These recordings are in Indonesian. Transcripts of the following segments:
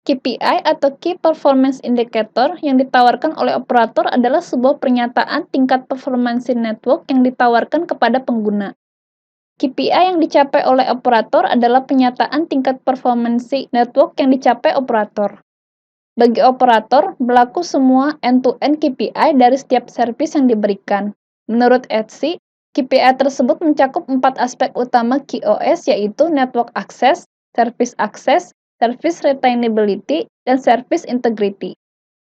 KPI atau Key Performance Indicator yang ditawarkan oleh operator adalah sebuah pernyataan tingkat performansi network yang ditawarkan kepada pengguna. KPI yang dicapai oleh operator adalah pernyataan tingkat performansi network yang dicapai operator. Bagi operator, berlaku semua end-to-end KPI dari setiap servis yang diberikan. Menurut Etsy, KPI tersebut mencakup 4 aspek utama QoS, yaitu Network Access, Service Retainability, dan Service Integrity.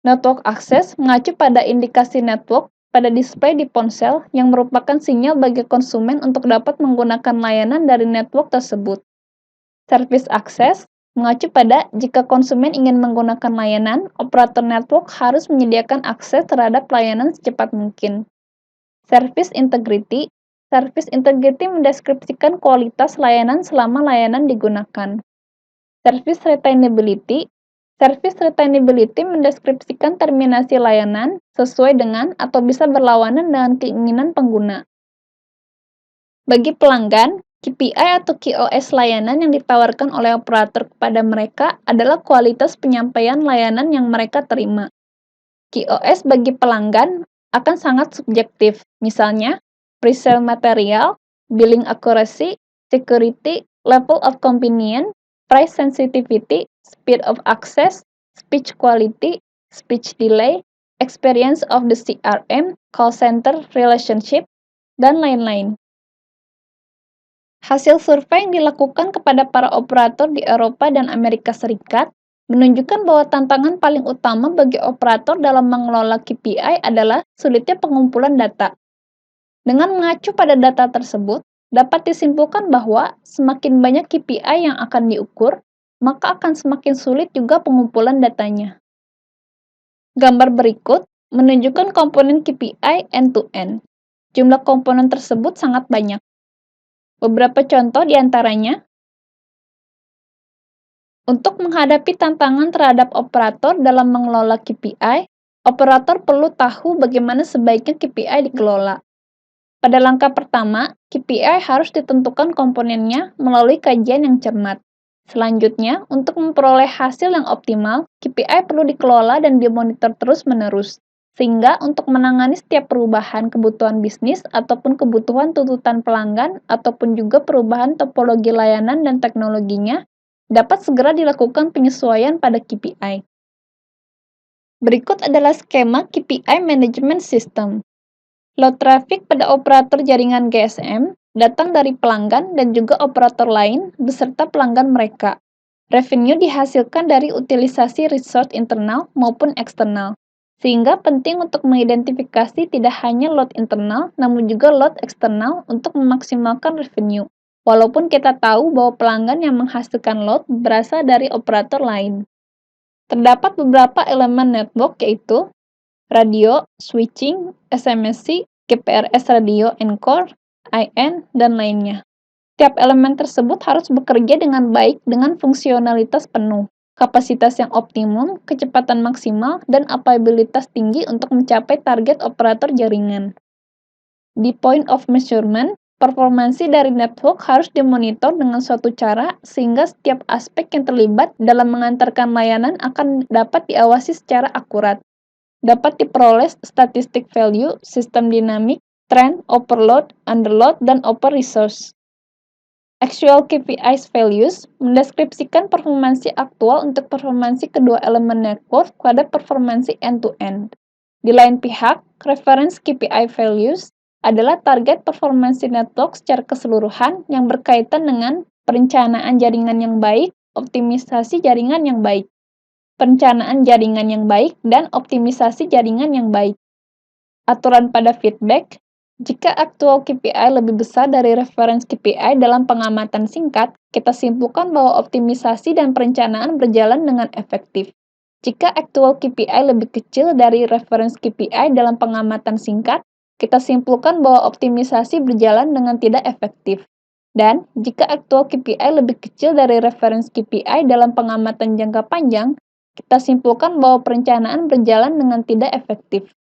Network Access mengacu pada indikasi network pada display di ponsel yang merupakan sinyal bagi konsumen untuk dapat menggunakan layanan dari network tersebut. Service Access mengacu pada jika konsumen ingin menggunakan layanan, operator network harus menyediakan akses terhadap layanan secepat mungkin. Service Integrity mendeskripsikan kualitas layanan selama layanan digunakan. Service Retainability mendeskripsikan terminasi layanan sesuai dengan atau bisa berlawanan dengan keinginan pengguna. Bagi pelanggan, KPI atau QoS layanan yang ditawarkan oleh operator kepada mereka adalah kualitas penyampaian layanan yang mereka terima. QoS bagi pelanggan akan sangat subjektif, misalnya presale material, billing accuracy, security, level of convenience, price sensitivity, speed of access, speech quality, speech delay, experience of the CRM, call center relationship, dan lain-lain. Hasil survei yang dilakukan kepada para operator di Eropa dan Amerika Serikat menunjukkan bahwa tantangan paling utama bagi operator dalam mengelola KPI adalah sulitnya pengumpulan data. Dengan mengacu pada data tersebut, dapat disimpulkan bahwa semakin banyak KPI yang akan diukur, maka akan semakin sulit juga pengumpulan datanya. Gambar berikut menunjukkan komponen KPI end-to-end. Jumlah komponen tersebut sangat banyak. Beberapa contoh diantaranya, untuk menghadapi tantangan terhadap operator dalam mengelola KPI, operator perlu tahu bagaimana sebaiknya KPI dikelola. Pada langkah pertama, KPI harus ditentukan komponennya melalui kajian yang cermat. Selanjutnya, untuk memperoleh hasil yang optimal, KPI perlu dikelola dan dimonitor terus-menerus. Sehingga untuk menangani setiap perubahan kebutuhan bisnis ataupun kebutuhan tuntutan pelanggan ataupun juga perubahan topologi layanan dan teknologinya, dapat segera dilakukan penyesuaian pada KPI. Berikut adalah skema KPI Management System. Load traffic pada operator jaringan GSM datang dari pelanggan dan juga operator lain beserta pelanggan mereka. Revenue dihasilkan dari utilisasi resource internal maupun eksternal. Sehingga penting untuk mengidentifikasi tidak hanya load internal, namun juga load eksternal untuk memaksimalkan revenue. Walaupun kita tahu bahwa pelanggan yang menghasilkan load berasal dari operator lain. Terdapat beberapa elemen network yaitu radio, switching, SMSC, GPRS radio encore, IN, dan lainnya. Tiap elemen tersebut harus bekerja dengan baik dengan fungsionalitas penuh, kapasitas yang optimum, kecepatan maksimal, dan availabilitas tinggi untuk mencapai target operator jaringan. Di point of measurement, performansi dari network harus dimonitor dengan suatu cara sehingga setiap aspek yang terlibat dalam mengantarkan layanan akan dapat diawasi secara akurat. Dapat diperoleh statistik value, sistem dinamik, trend, overload, underload, dan over resource. Actual KPIs values mendeskripsikan performansi aktual untuk performansi kedua elemen network pada performansi end-to-end. Di lain pihak, reference KPI values adalah target performansi network secara keseluruhan yang berkaitan dengan perencanaan jaringan yang baik, optimisasi jaringan yang baik, perencanaan jaringan yang baik, dan optimisasi jaringan yang baik. Aturan pada feedback, jika aktual KPI lebih besar dari reference KPI dalam pengamatan singkat, kita simpulkan bahwa optimisasi dan perencanaan berjalan dengan efektif. Jika aktual KPI lebih kecil dari reference KPI dalam pengamatan singkat, kita simpulkan bahwa optimisasi berjalan dengan tidak efektif. Dan, jika aktual KPI lebih kecil dari reference KPI dalam pengamatan jangka panjang, kita simpulkan bahwa perencanaan berjalan dengan tidak efektif.